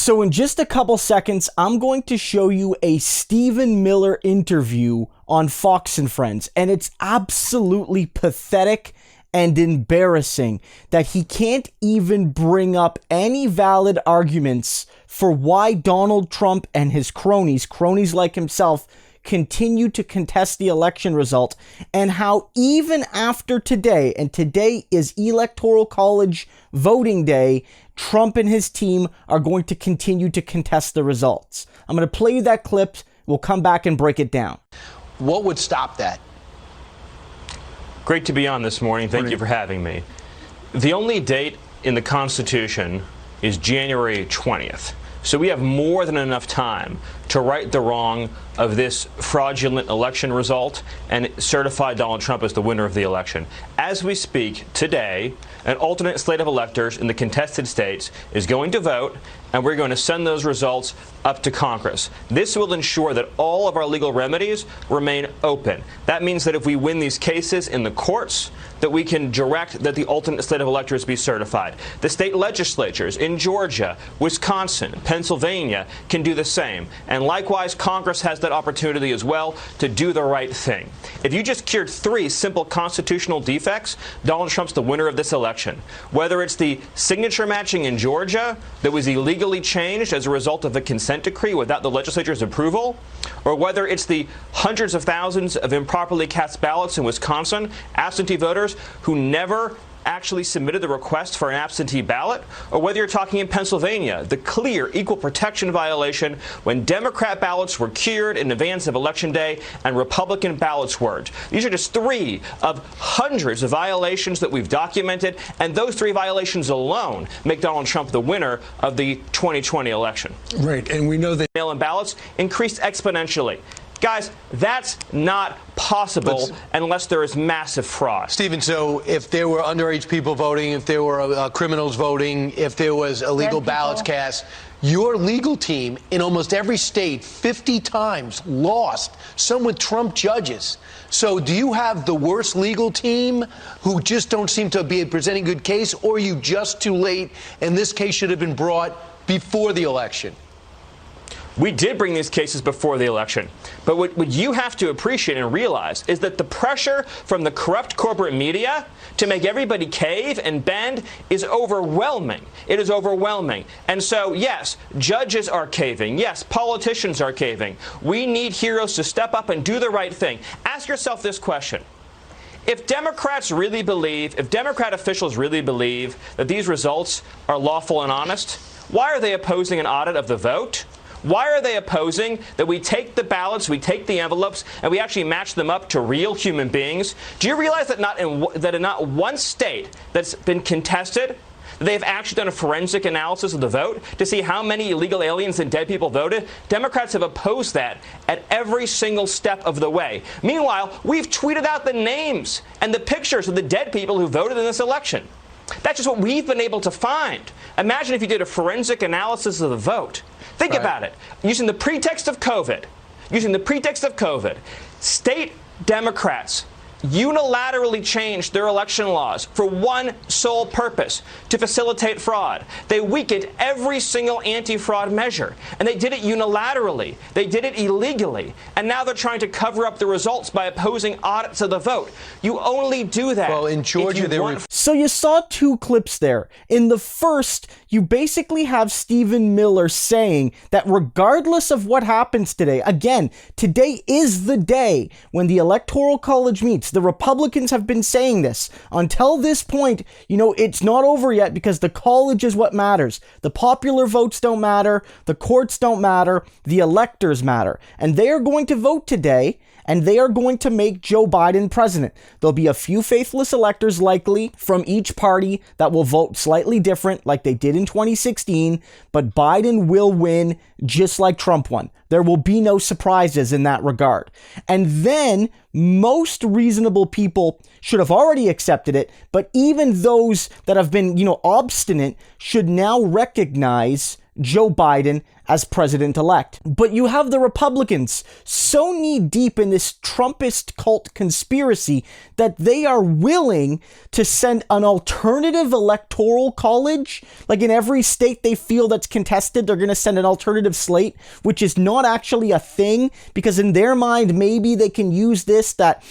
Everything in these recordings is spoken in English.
So in just a couple seconds, I'm going to show you a Stephen Miller interview on Fox and Friends, and it's absolutely pathetic and embarrassing that he can't even bring up any valid arguments for why Donald Trump and his cronies like himself, continue to contest the election result, and how even after today, and today is Electoral College voting day, Trump and his team are going to continue to contest the results. I'm going to play you that clip. We'll come back and break it down. What would stop that? Great to be on this morning. Thank you for having me. The only date in the Constitution is January 20th. So we have more than enough time to right the wrong of this fraudulent election result and certify Donald Trump as the winner of the election. As we speak today, an alternate slate of electors in the contested states is going to vote, and we're going to send those results up to Congress. This will ensure that all of our legal remedies remain open. That means that if we win these cases in the courts, that we can direct that the alternate slate of electors be certified. The state legislatures in Georgia, Wisconsin, Pennsylvania can do the same. And likewise, Congress has that opportunity as well to do the right thing. If you just cured 3 simple constitutional defects, Donald Trump's the winner of this election. Whether it's the signature matching in Georgia that was illegally changed as a result of a consent decree without the legislature's approval, or whether it's the hundreds of thousands of improperly cast ballots in Wisconsin, absentee voters who never actually submitted the request for an absentee ballot, or whether you're talking in Pennsylvania, the clear equal protection violation when Democrat ballots were cured in advance of Election Day and Republican ballots weren't. These are just 3 of hundreds of violations that we've documented, and those 3 violations alone make Donald Trump the winner of the 2020 election. Right, and we know that mail-in ballots increased exponentially. Guys, that's not possible unless there is massive fraud. Stephen, so if there were underage people voting, if there were criminals voting, if there was illegal ballots cast, your legal team in almost every state 50 times lost, some with Trump judges. So do you have the worst legal team who just don't seem to be presenting good case, or are you just too late and this case should have been brought before the election? We did bring these cases before the election. But what you have to appreciate and realize is that the pressure from the corrupt corporate media to make everybody cave and bend is overwhelming. It is overwhelming. And so, yes, judges are caving. Yes, politicians are caving. We need heroes to step up and do the right thing. Ask yourself this question. If Democrats really believe, if Democrat officials really believe that these results are lawful and honest, why are they opposing an audit of the vote? Why are they opposing that we take the ballots, we take the envelopes, and we actually match them up to real human beings? Do you realize that in not one state that's been contested, they've actually done a forensic analysis of the vote to see how many illegal aliens and dead people voted? Democrats have opposed that at every single step of the way. Meanwhile, we've tweeted out the names and the pictures of the dead people who voted in this election. That's just what we've been able to find. Imagine if you did a forensic analysis of the vote. Think about it. Using the pretext of COVID, state Democrats unilaterally changed their election laws for one sole purpose, to facilitate fraud. They weakened every single anti-fraud measure, and they did it unilaterally. They did it illegally, and now they're trying to cover up the results by opposing audits of the vote. You only do that. Well, in Georgia, there were... So you saw 2 clips there. In the first, you basically have Stephen Miller saying that regardless of what happens today, again, today is the day when the Electoral College meets. The Republicans have been saying this. Until this point, it's not over yet because the college is what matters. The popular votes don't matter. The courts don't matter. The electors matter. And they are going to vote today, and they are going to make Joe Biden president. There'll be a few faithless electors likely from each party that will vote slightly different like they did in 2016, but Biden will win just like Trump won. There will be no surprises in that regard. And then most reasonable people should have already accepted it, but even those that have been, obstinate should now recognize Joe Biden as president-elect. But you have the Republicans so knee-deep in this Trumpist cult conspiracy that they are willing to send an alternative electoral college. Like in every state they feel that's contested, they're going to send an alternative slate, which is not actually a thing, because in their mind, maybe they can use this that,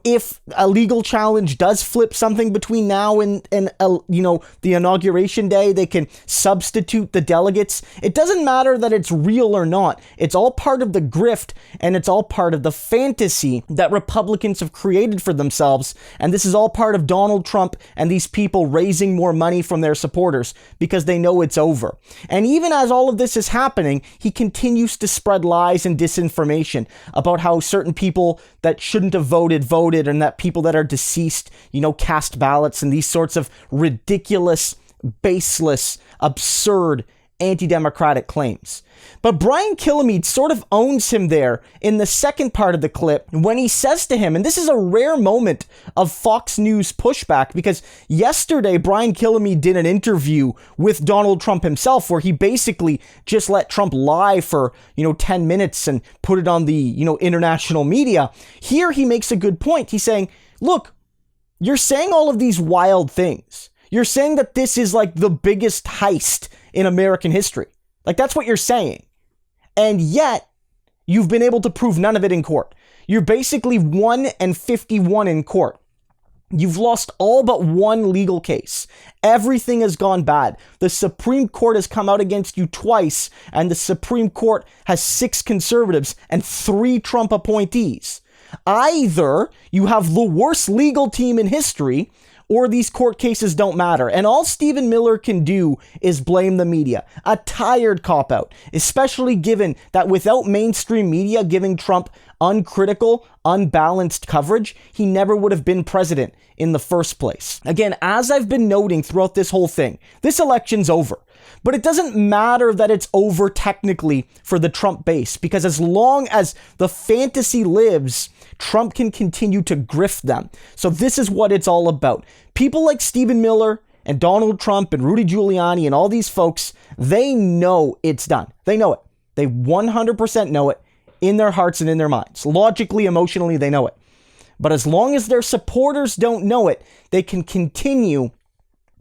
if a legal challenge does flip something between now and the inauguration day, they can substitute the delegates. It doesn't matter that it's real or not. It's all part of the grift, and it's all part of the fantasy that Republicans have created for themselves. And this is all part of Donald Trump and these people raising more money from their supporters because they know it's over. And even as all of this is happening, he continues to spread lies and disinformation about how certain people that shouldn't have voted, and that people that are deceased, cast ballots, and these sorts of ridiculous, baseless, absurd, anti-democratic claims. But Brian Kilmeade sort of owns him there in the second part of the clip when he says to him, and this is a rare moment of Fox News pushback, because yesterday Brian Kilmeade did an interview with Donald Trump himself where he basically just let Trump lie for 10 minutes and put it on the international media. Here he makes a good point. He's saying, look, you're saying all of these wild things. You're saying that this is like the biggest heist in American history. Like, that's what you're saying. And yet, you've been able to prove none of it in court. You're basically 1-51 in court. You've lost all but one legal case. Everything has gone bad. The Supreme Court has come out against you twice, and the Supreme Court has 6 conservatives and 3 Trump appointees. Either you have the worst legal team in history, or these court cases don't matter. And all Stephen Miller can do is blame the media. A tired cop-out, especially given that without mainstream media giving Trump uncritical, unbalanced coverage, he never would have been president in the first place. Again, as I've been noting throughout this whole thing, this election's over. But it doesn't matter that it's over technically for the Trump base, because as long as the fantasy lives, Trump can continue to grift them. So this is what it's all about. People like Stephen Miller and Donald Trump and Rudy Giuliani and all these folks, they know it's done. They know it. They 100% know it in their hearts and in their minds. Logically, emotionally, they know it. But as long as their supporters don't know it, they can continue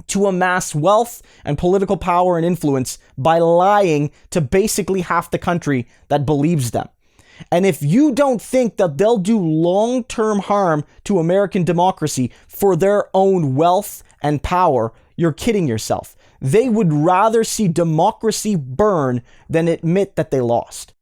to amass wealth and political power and influence by lying to basically half the country that believes them. And if you don't think that they'll do long-term harm to American democracy for their own wealth and power, you're kidding yourself. They would rather see democracy burn than admit that they lost.